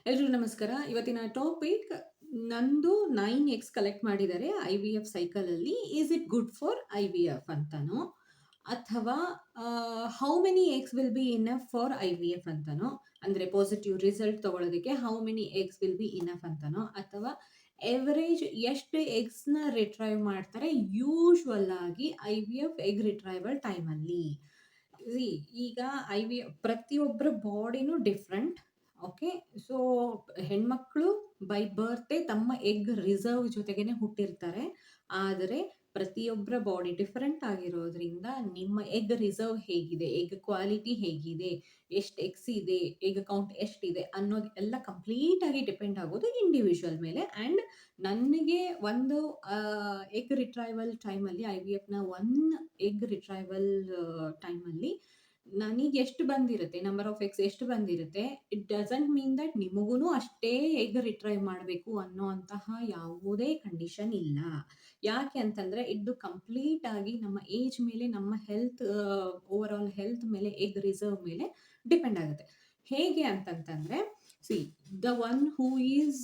ಎಲ್ರಿಗೂ ನಮಸ್ಕಾರ. ಇವತ್ತಿನ ಟಾಪಿಕ್ ನಂದು 9 ಎಗ್ಸ್ ಕಲೆಕ್ಟ್ ಮಾಡಿದ್ದಾರೆ ಐವಿಎಫ್ ಸೈಕಲಲ್ಲಿ. Is it good for IVF ಅಂತನೋ ಅಥವಾ how many eggs will be enough for IVF ಅಂತನೋ, ಅಂದರೆ ಪಾಸಿಟಿವ್ ರಿಸಲ್ಟ್ ತಗೊಳ್ಳೋದಕ್ಕೆ ಹೌ ಮೆನಿ ಎಗ್ಸ್ ವಿಲ್ ಬಿ ಇನಫ್ ಅಂತನೋ, ಅಥವಾ ಎವರೇಜ್ ಎಷ್ಟು ಎಗ್ಸ್ನ ರಿಟ್ರೈವ್ ಮಾಡ್ತಾರೆ ಯೂಶ್ವಲ್ ಆಗಿ ಐವಿಎಫ್ ಎಗ್ ರಿಟ್ರೈವಲ್ ಟೈಮಲ್ಲಿ. ಈಗ ಪ್ರತಿಯೊಬ್ಬರ ಬಾಡಿನೂ ಡಿಫ್ರೆಂಟ್. ಓಕೆ, ಸೊ ಹೆಣ್ಮಕ್ಳು ಬೈ ಬರ್ತೆ ತಮ್ಮ ಎಗ್ ರಿಸರ್ವ್ ಜೊತೆಗೇನೆ ಹುಟ್ಟಿರ್ತಾರೆ. ಆದರೆ ಪ್ರತಿಯೊಬ್ಬರ ಬಾಡಿ ಡಿಫರೆಂಟ್ ಆಗಿರೋದ್ರಿಂದ ನಿಮ್ಮ ಎಗ್ ರಿಸರ್ವ್ ಹೇಗಿದೆ, ಎಗ್ ಕ್ವಾಲಿಟಿ ಹೇಗಿದೆ, ಎಷ್ಟು ಎಗ್ಸ್ ಇದೆ, ಎಗ್ ಕೌಂಟ್ ಎಷ್ಟಿದೆ ಅನ್ನೋದು ಎಲ್ಲ ಕಂಪ್ಲೀಟ್ ಆಗಿ ಡಿಪೆಂಡ್ ಆಗೋದು ಇಂಡಿವಿಜುವಲ್ ಮೇಲೆ. ಆ್ಯಂಡ್ ನನಗೆ ಒಂದು ಎಗ್ ರಿಟ್ರೈವಲ್ ಟೈಮಲ್ಲಿ ಐವಿಎಫ್ನ ಎಗ್ ರಿಟ್ರೈವಲ್ ಟೈಮಲ್ಲಿ ನನಗೆ ಎಷ್ಟು ಬಂದಿರುತ್ತೆ, ನಂಬರ್ ಆಫ್ ಎಗ್ಸ್ ಎಷ್ಟು ಬಂದಿರುತ್ತೆ, ಇಟ್ ಡಸಂಟ್ ಮೀನ್ ದಟ್ ನಿಮಗೂ ಅಷ್ಟೇ ಎಗ್ ರಿಟ್ರೈವ್ ಮಾಡಬೇಕು ಅನ್ನೋ ಅಂತಹ ಯಾವುದೇ ಕಂಡೀಷನ್ ಇಲ್ಲ. ಯಾಕೆ ಅಂತಂದರೆ ಇದು ಕಂಪ್ಲೀಟ್ ಆಗಿ ನಮ್ಮ ಏಜ್ ಮೇಲೆ, ನಮ್ಮ ಹೆಲ್ತ್, ಓವರ್ ಆಲ್ ಹೆಲ್ತ್ ಮೇಲೆ, ಎಗ್ ರಿಸರ್ವ್ ಮೇಲೆ ಡಿಪೆಂಡ್ ಆಗುತ್ತೆ. ಹೇಗೆ ಅಂತಂತಂದರೆ, see the one who is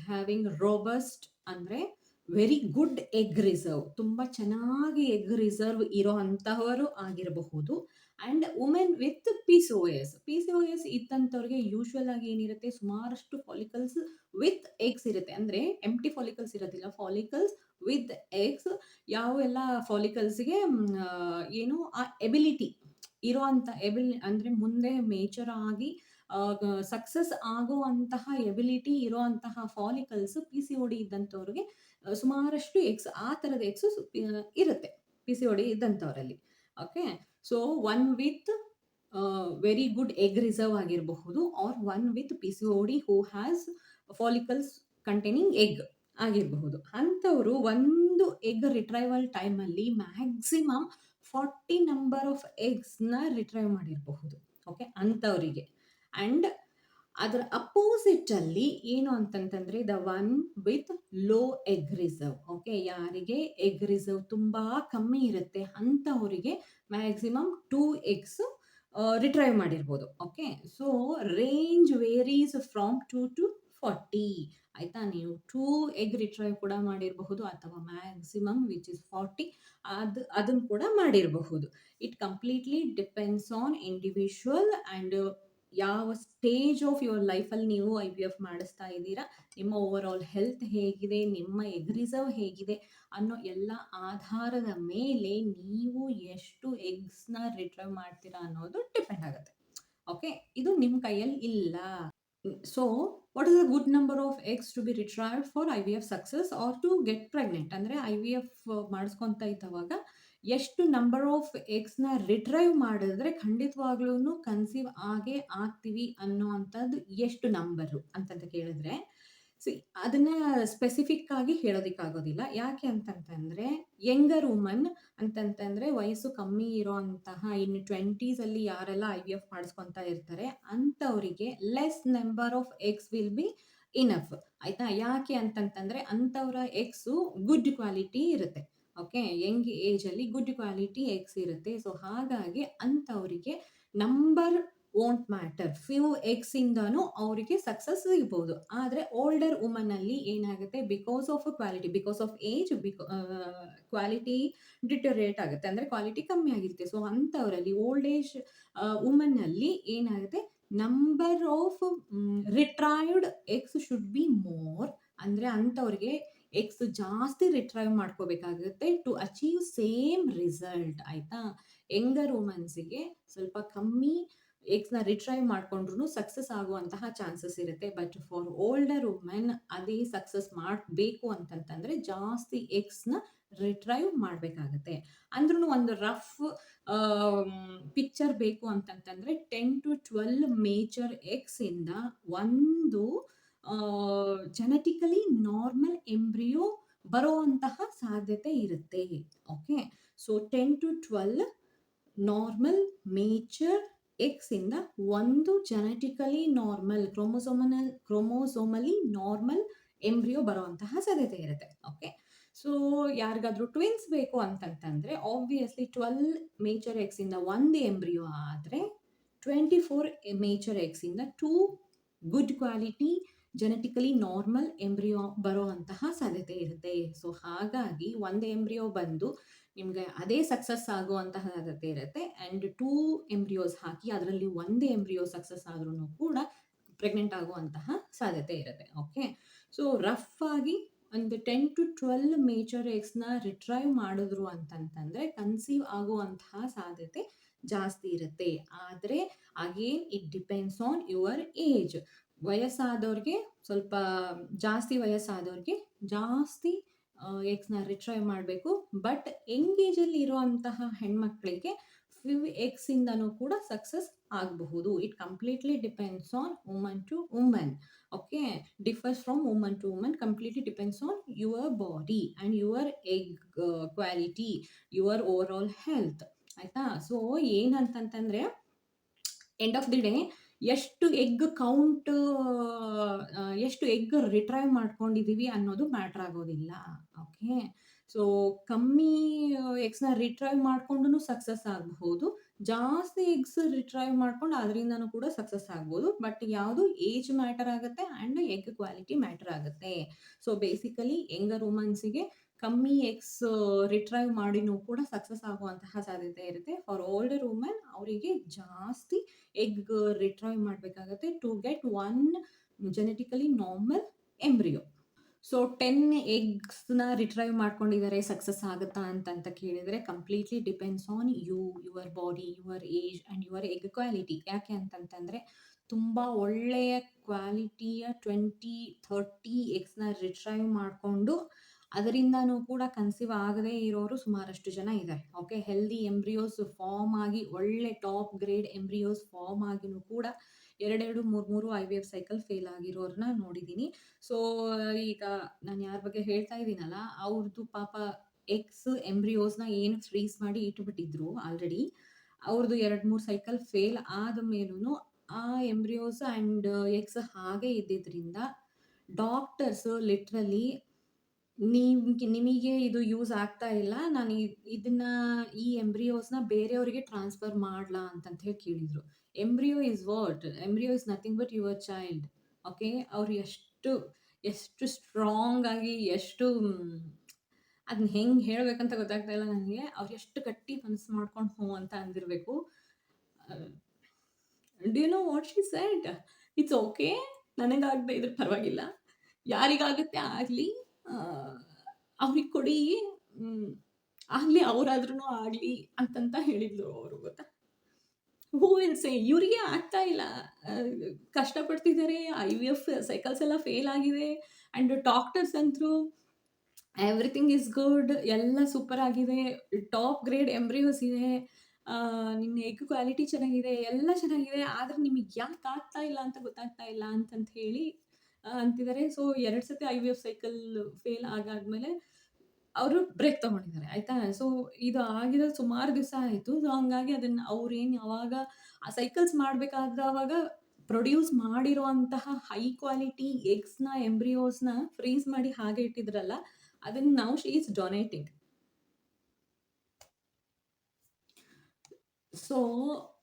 having robust ಅಂದರೆ ವೆರಿ ಗುಡ್ ಎಗ್ ರಿಸರ್ವ್, ತುಂಬ ಚೆನ್ನಾಗಿ ಎಗ್ ರಿಸರ್ವ್ ಇರೋ ಅಂತಹವರು ಆಗಿರಬಹುದು. And women with P C O S ಇದ್ದಂಥವ್ರಿಗೆ ಯೂಶ್ವಲ್ ಆಗಿ ಏನಿರುತ್ತೆ, ಸುಮಾರಷ್ಟು ಫಾಲಿಕಲ್ಸ್ ವಿತ್ ಎಗ್ಸ್ ಇರುತ್ತೆ. ಅಂದರೆ ಎಂಟಿ ಫಾಲಿಕಲ್ಸ್ ಇರೋದಿಲ್ಲ, ಫಾಲಿಕಲ್ಸ್ ವಿತ್ ಎಗ್ಸ್. ಯಾವೆಲ್ಲ ಫಾಲಿಕಲ್ಸ್ಗೆ ಏನು ಆ ಎಬಿಲಿಟಿ ಇರೋವಂಥ ಅಂದರೆ ಮುಂದೆ ಮೇಚರ್ ಆಗಿ ಸಕ್ಸಸ್ ಆಗುವಂತಹ ಎಬಿಲಿಟಿ ಇರೋವಂತಹ ಫಾಲಿಕಲ್ಸ್ ಪಿ.ಸಿ.ಓ.ಡಿ ಇದ್ದಂಥವ್ರಿಗೆ ಸುಮಾರಷ್ಟು ಎಗ್ಸ್, ಆ ಥರದ ಎಗ್ಸು ಇರುತ್ತೆ ಪಿ.ಸಿ.ಓ.ಡಿ ಇದ್ದಂಥವರಲ್ಲಿ. Okay, so one with very good egg reserve ಆಗಿರಬಹುದು, or one with PCOD who has follicles containing egg ಆಗಿರಬಹುದು. ಅಂಥವರು ಒಂದು ಎಗ್ ರಿಟ್ರೈವಲ್ ಟೈಮಲ್ಲಿ ಮ್ಯಾಕ್ಸಿಮಮ್ 40 ನಂಬರ್ ಆಫ್ ಎಗ್ಸ್ನ ರಿಟ್ರೈವ್ ಮಾಡಿರಬಹುದು. ಓಕೆ, ಅಂಥವರಿಗೆ. ಆ್ಯಂಡ್ ಅದರ ಅಪೋಸಿಟಲ್ಲಿ ಏನು ಅಂತಂತಂದರೆ the one with low egg reserve. Okay, ಯಾರಿಗೆ ಎಗ್ ರಿಸರ್ವ್ ತುಂಬ ಕಮ್ಮಿ ಇರುತ್ತೆ ಅಂಥವರಿಗೆ ಮ್ಯಾಕ್ಸಿಮಮ್ 2 ಎಗ್ಸ್ ರಿಟ್ರೈವ್ ಮಾಡಿರ್ಬೋದು. Okay, so range varies from 2 to 40. ಆಯಿತಾ, ನೀವು 2 ಎಗ್ ರಿಟ್ರೈವ್ ಕೂಡ ಮಾಡಿರಬಹುದು ಅಥವಾ ಮ್ಯಾಕ್ಸಿಮಮ್ ವಿಚ್ ಇಸ್ 40 ಅದನ್ನು ಕೂಡ ಮಾಡಿರಬಹುದು. It completely depends on individual and ಯಾವ ಸ್ಟೇಜ್ ಆಫ್ ಯುವರ್ ಲೈಫಲ್ಲಿ ನೀವು ಐವಿಎಫ್ ಮಾಡಿಸ್ತಾ ಇದ್ದೀರಾ, ನಿಮ್ಮ ಓವರ್ ಆಲ್ ಹೆಲ್ತ್ ಹೇಗಿದೆ, ನಿಮ್ಮ ಎಗ್ ರಿಸರ್ವ್ ಹೇಗಿದೆ ಅನ್ನೋ ಎಲ್ಲ ಆಧಾರದ ಮೇಲೆ ನೀವು ಎಷ್ಟು ಎಗ್ಸ್ನ ರಿಟ್ರೈವ್ ಮಾಡ್ತೀರಾ ಅನ್ನೋದು ಡಿಪೆಂಡ್ ಆಗುತ್ತೆ. ಓಕೆ, ಇದು ನಿಮ್ಮ ಕೈಯಲ್ಲಿ ಇಲ್ಲ. So what is the good number of eggs to be retrieved for IVF success or to get pregnant? ಅಂದರೆ ಐವಿಎಫ್ ಮಾಡಿಸ್ಕೊತಾ ಇದ್ದವಾಗ ಎಷ್ಟು ನಂಬರ್ ಆಫ್ ಎಗ್ಸ್ನ ರಿಟ್ರೈವ್ ಮಾಡಿದ್ರೆ ಖಂಡಿತವಾಗ್ಲೂ ಕನ್ಸೀವ್ ಆಗೇ ಆಗ್ತೀವಿ ಅನ್ನೋ ಅಂಥದ್ದು ಎಷ್ಟು ನಂಬರು ಅಂತಂತ ಕೇಳಿದ್ರೆ, ಅದನ್ನ ಸ್ಪೆಸಿಫಿಕ್ ಆಗಿ ಹೇಳೋದಕ್ಕಾಗೋದಿಲ್ಲ. ಯಾಕೆ ಅಂತಂತಂದರೆ ಯಂಗರ್ ವುಮನ್ ಅಂತಂತಂದರೆ ವಯಸ್ಸು ಕಮ್ಮಿ ಇರೋಂತಹ ಇನ್ನು 20s ಯಾರೆಲ್ಲ ಐವಿಎಫ್ ಮಾಡಿಸ್ಕೊತಾ ಇರ್ತಾರೆ ಅಂಥವರಿಗೆ less number of eggs will be enough. ಆಯಿತಾ, ಯಾಕೆ ಅಂತಂತಂದರೆ ಅಂಥವರ ಎಗ್ಸು ಗುಡ್ ಕ್ವಾಲಿಟಿ ಇರುತ್ತೆ. ಓಕೆ, ಯಂಗ್ ಏಜಲ್ಲಿ ಗುಡ್ ಕ್ವಾಲಿಟಿ ಎಗ್ಸ್ ಇರುತ್ತೆ. ಸೊ ಹಾಗಾಗಿ ಅಂಥವರಿಗೆ ನಂಬರ್ ವೋಂಟ್ ಮ್ಯಾಟರ್, ಫ್ಯೂ ಎಗ್ಸಿಂದನೂ ಅವರಿಗೆ ಸಕ್ಸಸ್ ಸಿಗ್ಬೋದು. ಆದರೆ ಓಲ್ಡರ್ ವುಮನಲ್ಲಿ ಏನಾಗುತ್ತೆ, because of quality, because of age, quality deteriorate ಆಗುತ್ತೆ, ಅಂದರೆ ಕ್ವಾಲಿಟಿ ಕಮ್ಮಿ ಆಗಿರುತ್ತೆ. ಸೊ ಅಂಥವರಲ್ಲಿ ಓಲ್ಡ್ ಏಜ್ ವುಮನ್ನಲ್ಲಿ ಏನಾಗುತ್ತೆ, number of retrieved eggs should be more. ಅಂದರೆ ಅಂಥವ್ರಿಗೆ ಎಗ್ಸ್ ಜಾಸ್ತಿ ರಿಟ್ರೈವ್ ಮಾಡ್ಕೋಬೇಕಾಗುತ್ತೆ ಟು ಅಚೀವ್ ಸೇಮ್ ರಿಸಲ್ಟ್. ಆಯಿತಾ, ಯಂಗರ್ ವುಮನ್ಸಿಗೆ ಸ್ವಲ್ಪ ಕಮ್ಮಿ ಎಗ್ಸ್ನ ರಿಟ್ರೈವ್ ಮಾಡಿಕೊಂಡ್ರೂ ಸಕ್ಸಸ್ ಆಗುವಂತಹ ಚಾನ್ಸಸ್ ಇರುತ್ತೆ. ಬಟ್ ಫಾರ್ ಓಲ್ಡರ್ ವುಮೆನ್ ಅದೇ ಸಕ್ಸಸ್ ಮಾಡಬೇಕು ಅಂತಂತಂದರೆ ಜಾಸ್ತಿ ಎಗ್ಸ್ನ ರಿಟ್ರೈವ್ ಮಾಡಬೇಕಾಗತ್ತೆ. ಅಂದ್ರೂ ಒಂದು ರಫ್ ಪಿಕ್ಚರ್ ಬೇಕು ಅಂತಂತಂದರೆ 10 to 12 ಮೇಜರ್ ಎಗ್ಸಿಂದ ಒಂದು ಜೆನೆಟಿಕಲಿ ನಾರ್ಮಲ್ ಎಂಬ್ರಿಯೋ ಬರುವಂತಹ ಸಾಧ್ಯತೆ ಇರುತ್ತೆ. ಓಕೆ, ಸೊ 10 to 12 ನಾರ್ಮಲ್ ಮೇಜರ್ ಎಗ್ಸಿಂದ ಒಂದು genetically normal chromosomally normal embryo ಬರುವಂತಹ ಸಾಧ್ಯತೆ ಇರುತ್ತೆ. ಓಕೆ, ಸೊ ಯಾರಿಗಾದ್ರೂ ಟ್ವಿನ್ಸ್ ಬೇಕು ಅಂತಂತಂದರೆ ಆಬ್ವಿಯಸ್ಲಿ 12 ಮೇಜರ್ ಎಗ್ಸಿಂದ ಒಂದು ಎಂಬ್ರಿಯೋ ಆದರೆ 24 ಮೇಜರ್ ಎಗ್ಸಿಂದ 2 good quality genetically normal embryo ಬರೋ ಅಂತಹ ಸಾಧ್ಯತೆ ಇರುತ್ತೆ. ಸೊ ಹಾಗಾಗಿ ಒಂದು ಎಂಬ್ರಿಯೋ ಬಂದು ನಿಮಗೆ ಅದೇ ಸಕ್ಸಸ್ ಆಗುವಂತಹ ಸಾಧ್ಯತೆ ಇರುತ್ತೆ. ಆ್ಯಂಡ್ 2 ಎಂಬ್ರಿಯೋಸ್ ಹಾಕಿ ಅದರಲ್ಲಿ ಒಂದು ಎಂಬ್ರಿಯೋ ಸಕ್ಸಸ್ ಆದ್ರೂ ಕೂಡ ಪ್ರೆಗ್ನೆಂಟ್ ಆಗುವಂತಹ ಸಾಧ್ಯತೆ ಇರುತ್ತೆ. ಓಕೆ, ಸೊ ರಫ್ ಆಗಿ ಒಂದು 10 to 12 ಮೇಜರ್ ಎಗ್ಸ್ನ ರಿಟ್ರೈವ್ ಮಾಡಿದ್ರು ಅಂತಂತಂದರೆ ಕನ್ಸೀವ್ ಆಗುವಂತಹ ಸಾಧ್ಯತೆ ಜಾಸ್ತಿ ಇರುತ್ತೆ. ಆದರೆ again it depends on your age. ವಯಸ್ಸಾದವ್ರಿಗೆ ಸ್ವಲ್ಪ ಜಾಸ್ತಿ ವಯಸ್ಸಾದವ್ರಿಗೆ ಜಾಸ್ತಿ ಎಗ್ಸ್ನ ರಿಟ್ರೈವ್ ಮಾಡಬೇಕು. ಬಟ್ ಯಂಗ್ ಏಜಲ್ಲಿ ಇರುವಂತಹ ಹೆಣ್ಮಕ್ಳಿಗೆ ಫ್ಯೂ ಎಗ್ಸಿಂದನೂ ಕೂಡ ಸಕ್ಸಸ್ ಆಗಬಹುದು. It completely depends on woman to woman. Okay, differs from woman to woman, completely depends on your body and your egg quality, your over all health. ಆಯಿತಾ? ಸೊ ಏನಂತಂತಂದರೆ end of the day ಎಷ್ಟು egg count, ಎಷ್ಟು egg retrieve ಮಾಡ್ಕೊಂಡಿದ್ದೀವಿ ಅನ್ನೋದು matter ಆಗೋದಿಲ್ಲ. Okay, so ಕಮ್ಮಿ ಎಗ್ಸ್ನ retrieve ಮಾಡ್ಕೊಂಡು success ಆಗಬಹುದು, ಜಾಸ್ತಿ ಎಗ್ಸ್ ರಿಟ್ರೈವ್ ಮಾಡ್ಕೊಂಡು ಅದರಿಂದನೂ ಕೂಡ ಸಕ್ಸಸ್ ಆಗ್ಬೋದು. ಬಟ್ ಯಾವುದು ಏಜ್ ಮ್ಯಾಟರ್ ಆಗುತ್ತೆ ಆ್ಯಂಡ್ ಎಗ್ ಕ್ವಾಲಿಟಿ ಮ್ಯಾಟರ್ ಆಗುತ್ತೆ. ಸೊ ಬೇಸಿಕಲಿ ಯಂಗರ್ ವುಮನ್ಸಿಗೆ ಕಮ್ಮಿ ಎಗ್ಸ್ ರಿಟ್ರೈವ್ ಮಾಡಿನೂ ಕೂಡ ಸಕ್ಸಸ್ ಆಗುವಂತಹ ಸಾಧ್ಯತೆ ಇರುತ್ತೆ. ಫಾರ್ ಓಲ್ಡರ್ ವುಮೆನ್ ಅವರಿಗೆ ಜಾಸ್ತಿ ಎಗ್ ರಿಟ್ರೈವ್ ಮಾಡಬೇಕಾಗುತ್ತೆ to get one genetically normal embryo. So 10 ಎಗ್ಸ್ನ ರಿಟ್ರೈವ್ ಮಾಡ್ಕೊಂಡಿದ್ದಾರೆ, ಸಕ್ಸಸ್ ಆಗುತ್ತಾ ಅಂತ ಕೇಳಿದರೆ completely depends on your body, your age and your egg quality. ಯಾಕೆ ಅಂತಂತಂದರೆ ತುಂಬ ಒಳ್ಳೆಯ ಕ್ವಾಲಿಟಿಯ 20-30 ಎಗ್ಸ್ನ ರಿಟ್ರೈವ್ ಮಾಡಿಕೊಂಡು ಅದರಿಂದನೂ ಕೂಡ ಕನ್ಸೀವ್ ಆಗದೇ ಇರೋರು ಸುಮಾರಷ್ಟು ಜನ ಇದ್ದಾರೆ. ಓಕೆ, ಹೆಲ್ದಿ ಎಂಬ್ರಿಯೋಸ್ ಫಾರ್ಮ್ ಆಗಿ ಒಳ್ಳೆ ಟಾಪ್ ಗ್ರೇಡ್ ಎಂಬ್ರಿಯೋಸ್ ಫಾರ್ಮ್ ಆಗಿನೂ ಕೂಡ 2-2, 3-3 IVF ಸೈಕಲ್ ಫೇಲ್ ಆಗಿರೋರನ್ನ ನೋಡಿದ್ದೀನಿ. ಸೊ ಈಗ ನಾನು ಯಾರ ಬಗ್ಗೆ ಹೇಳ್ತಾ ಇದ್ದೀನಲ್ಲ, ಅವ್ರದ್ದು ಪಾಪ ಎಗ್ಸ್ ಎಂಬ್ರಿಯೋಸ್ನ ಏನು ಫ್ರೀಸ್ ಮಾಡಿ ಇಟ್ಬಿಟ್ಟಿದ್ರು ಆಲ್ರೆಡಿ. ಅವ್ರದ್ದು 2-3 ಸೈಕಲ್ ಫೇಲ್ ಆದ ಮೇಲೂ ಆ ಎಂಬ್ರಿಯೋಸ್ ಆ್ಯಂಡ್ ಎಗ್ಸ್ ಹಾಗೆ ಇದ್ದಿದ್ದರಿಂದ ಡಾಕ್ಟರ್ಸ್ ಲಿಟ್ರಲಿ ನಿಮಗೆ ಇದು ಯೂಸ್ ಆಗ್ತಾ ಇಲ್ಲ, ನಾನು ಈ ಎಂಬ್ರಿಯೋಸ್ನ ಬೇರೆಯವರಿಗೆ ಟ್ರಾನ್ಸ್ಫರ್ ಮಾಡಲಾ ಅಂತಂತ ಹೇಳಿ ಕೇಳಿದರು. Embryo is what? Embryo is nothing but your child. Okay, ಅವ್ರು ಎಷ್ಟು ಸ್ಟ್ರಾಂಗ್ ಆಗಿ, ಎಷ್ಟು ಅದನ್ನ ಹೆಂಗೆ ಹೇಳಬೇಕಂತ ಗೊತ್ತಾಗ್ತಾ ಇಲ್ಲ ನನಗೆ. ಅವ್ರು ಎಷ್ಟು ಗಟ್ಟಿ ಮನಸ್ಸು ಮಾಡ್ಕೊಂಡು ಹ್ಞೂ ಅಂತ ಅಂದಿರಬೇಕು. Do you know what she said? It's okay, ನನಗಾಗದೆ ಇದ್ರೆ ಪರವಾಗಿಲ್ಲ, ಯಾರಿಗಾಗುತ್ತೆ ಆಗಲಿ, ಅವ್ರಿಗೆ ಕೊಡಿ, ಆಗಲಿ, ಅವರಾದ್ರೂ ಆಗಲಿ ಅಂತಂತ ಹೇಳಿದ್ರು ಅವರು. ಗೊತ್ತಾ? ಹೂ ವಿಲ್ ಸೇ ಇವರಿಗೆ ಆಗ್ತಾ ಇಲ್ಲ, ಕಷ್ಟಪಡ್ತಿದ್ದಾರೆ, IVF ಸೈಕಲ್ಸ್ ಎಲ್ಲ ಫೇಲ್ ಆಗಿದೆ ಆ್ಯಂಡ್ ಡಾಕ್ಟರ್ಸ್ ಅಂತೂ ಎವ್ರಿಥಿಂಗ್ ಈಸ್ ಗುಡ್, ಎಲ್ಲ ಸೂಪರ್ ಆಗಿದೆ, ಟಾಪ್ ಗ್ರೇಡ್ ಎಂಬ್ರಿಯೋಸ್ ಇದೆ, ನಿಮ್ಮ ಎಗ್ ಕ್ವಾಲಿಟಿ ಚೆನ್ನಾಗಿದೆ, ಎಲ್ಲ ಚೆನ್ನಾಗಿದೆ, ಆದರೆ ನಿಮಗೆ ಯಾಕೆ ಆಗ್ತಾ ಇಲ್ಲ ಅಂತ ಗೊತ್ತಾಗ್ತಾ ಇಲ್ಲ ಅಂತಂತ ಹೇಳಿ ಅಂತಿದ್ದಾರೆ. ಸೊ 2 ಸತಿ IVF ಸೈಕಲ್ ಫೇಲ್ ಆಗಾದ್ಮೇಲೆ ಅವರು ಬ್ರೇಕ್ ತೊಗೊಂಡಿದ್ದಾರೆ. ಆಯಿತಾ? ಸೊ ಇದು ಆಗಿರೋದು ಸುಮಾರು ದಿವಸ ಆಯಿತು. ಸೊ ಹಂಗಾಗಿ ಅದನ್ನು ಅವ್ರೇನು ಯಾವಾಗ ಆ ಸೈಕಲ್ಸ್ ಮಾಡಬೇಕಾದವಾಗ ಪ್ರೊಡ್ಯೂಸ್ ಮಾಡಿರುವಂತಹ ಹೈ ಕ್ವಾಲಿಟಿ ಎಗ್ಸ್ನ ಎಂಬ್ರಿಯೋಸ್ನ ಫ್ರೀಸ್ ಮಾಡಿ ಹಾಗೆ ಇಟ್ಟಿದ್ರಲ್ಲ, ಅದನ್ನು ನಾವು she is donating. So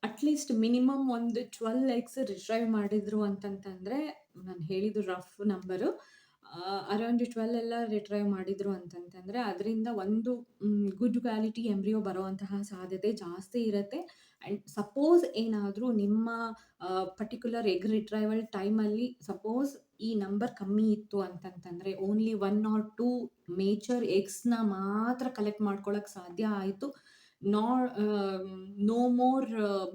at least minimum ಒಂದು 12 ಎಗ್ಸ್ ರಿಟ್ರೈವ್ ಮಾಡಿದ್ರು ಅಂತಂತಂದರೆ, ನಾನು ಹೇಳಿದ್ದು ರಫ್ ನಂಬರು, ಅರೌಂಡ್ 12 ಎಲ್ಲ ರಿಟ್ರೈವ್ ಮಾಡಿದ್ರು ಅಂತಂತಂದರೆ ಅದರಿಂದ ಒಂದು ಗುಡ್ ಕ್ವಾಲಿಟಿ ಎಂಬ್ರಿಯೋ ಬರುವಂತಹ ಸಾಧ್ಯತೆ ಜಾಸ್ತಿ ಇರುತ್ತೆ. ಆ್ಯಂಡ್ ಸಪೋಸ್ ಏನಾದರೂ ನಿಮ್ಮ ಪರ್ಟಿಕ್ಯುಲರ್ ಎಗ್ ರಿಟ್ರೈವಲ್ ಟೈಮಲ್ಲಿ ಸಪೋಸ್ ಈ ನಂಬರ್ ಕಮ್ಮಿ ಇತ್ತು ಅಂತಂತಂದರೆ ಓನ್ಲಿ 1 or 2 ಮೇಜರ್ ಎಗ್ಸ್ನ ಮಾತ್ರ ಕಲೆಕ್ಟ್ ಮಾಡ್ಕೊಳ್ಳೋಕ್ಕೆ ಸಾಧ್ಯ ಆಯಿತು, no more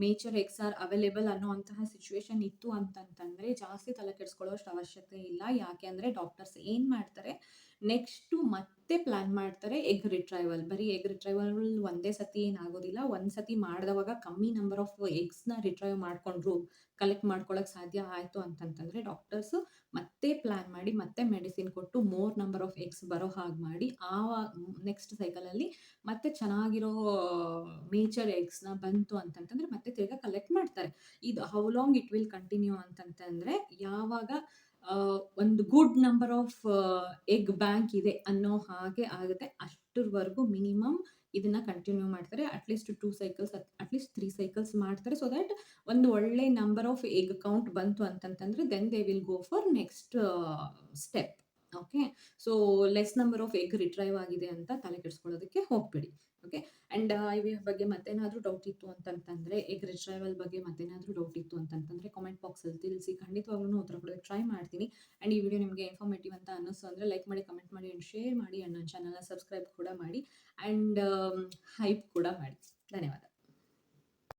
major eggs are available ಅನ್ನೋವಂತಹ ಸಿಚುವೇಶನ್ ಇತ್ತು ಅಂತಂತಂದರೆ ಜಾಸ್ತಿ ತಲೆ ಕೆಡಿಸ್ಕೊಳ್ಳೋಷ್ಟು ಅವಶ್ಯಕತೆ ಇಲ್ಲ. ಯಾಕೆ ಅಂದರೆ ಡಾಕ್ಟರ್ಸ್ ಏನು ಮಾಡ್ತಾರೆ, ನೆಕ್ಸ್ಟು ಮತ್ತೆ ಪ್ಲ್ಯಾನ್ ಮಾಡ್ತಾರೆ ಎಗ್ ರಿಟ್ರೈವಲ್. ಬರೀ ಎಗ್ ರಿಟ್ರೈವಲ್ ಒಂದೇ ಸತಿ ಏನಾಗೋದಿಲ್ಲ, ಒಂದು ಸತಿ ಮಾಡಿದವಾಗ ಕಮ್ಮಿ ನಂಬರ್ ಆಫ್ ಎಗ್ಸ್ನ ರಿಟ್ರೈವ್ ಮಾಡಿಕೊಂಡ್ರು, ಕಲೆಕ್ಟ್ ಮಾಡ್ಕೊಳ್ಳೋಕೆ ಸಾಧ್ಯ ಆಯಿತು ಅಂತಂತಂದರೆ ಡಾಕ್ಟರ್ಸು ಮತ್ತೆ ಪ್ಲ್ಯಾನ್ ಮಾಡಿ ಮತ್ತೆ ಮೆಡಿಸಿನ್ ಕೊಟ್ಟು ಮೋರ್ ನಂಬರ್ ಆಫ್ ಎಗ್ಸ್ ಬರೋ ಹಾಗೆ ಮಾಡಿ ನೆಕ್ಸ್ಟ್ ಸೈಕಲಲ್ಲಿ ಮತ್ತೆ ಚೆನ್ನಾಗಿರೋ ಮೇಜರ್ ಎಗ್ಸ್ನ ಬಂತು ಅಂತಂತಂದರೆ ಮತ್ತೆ ತಿರ್ಗಾ ಕಲೆಕ್ಟ್ ಮಾಡ್ತಾರೆ. ಇದು how long it will continue ಅಂತಂತಂದರೆ ಯಾವಾಗ ಒಂದು good number of egg bank ಇದೆ ಅನ್ನೋ ಹಾಗೆ ಆಗುತ್ತೆ, ಅಷ್ಟರವರೆಗೂ ಮಿನಿಮಮ್ ಇದನ್ನ ಕಂಟಿನ್ಯೂ ಮಾಡ್ತಾರೆ. ಅಟ್‌ಲೀಸ್ಟ್ 2 ಸೈಕಲ್ಸ್ ಅಟ್‌ಲೀಸ್ಟ್ 3 ಸೈಕಲ್ಸ್ ಮಾಡ್ತಾರೆ. ಸೊ ದ್ಯಾಟ್ ಒಂದು ಒಳ್ಳೆ ನಂಬರ್ ಆಫ್ ಎಗ್ ಕೌಂಟ್ ಬಂತು ಅಂತಂತಂದ್ರೆ then they will go for next step. Okay. So less number of egg retrieve ಆಗಿದೆ ಅಂತ ತಲೆ ಕೆಡಿಸ್ಕೊಳ್ಳೋದಕ್ಕೆ ಹೋಗ್ಬೇಡಿ. ಓಕೆ. ಅಂಡ್ IVF ಬಗ್ಗೆ ಮತ್ತೇನಾದ್ರೂ ಡೌಟ್ ಇತ್ತು ಅಂತಂತಂದ್ರೆ, ಎಗ್ ರಿಟ್ರೈವಲ್ ಬಗ್ಗೆ ಮತ್ತೇನಾದ್ರೂ ಡೌಟ್ ಇತ್ತು ಅಂತಂತಂದ್ರೆ ಕಾಮೆಂಟ್ ಬಾಕ್ಸಲ್ಲಿ ತಿಳಿಸಿ. ಖಂಡಿತವಾಗ್ಲೂ ಉತ್ತರ ಕೊಡೋದಕ್ಕೆ ಟ್ರೈ ಮಾಡ್ತೀನಿ. ಅಂಡ್ ಈ ವಿಡಿಯೋ ನಿಮಗೆ ಇನ್ಫಾರ್ಮೇಟಿವ್ ಅಂತ ಅನ್ನಿಸ್ತು ಅಂದ್ರೆ ಲೈಕ್ ಮಾಡಿ, ಕಮೆಂಟ್ ಮಾಡಿ ಅಂಡ್ ಶೇರ್ ಮಾಡಿ ಅಂಡ್ ನನ್ನ ಚಾನಲ್‌ನ ಸಬ್ಸ್ಕ್ರೈಬ್ ಕೂಡ ಮಾಡಿ ಅಂಡ್ ಹೈಪ್ ಕೂಡ ಮಾಡಿ. ಧನ್ಯವಾದ.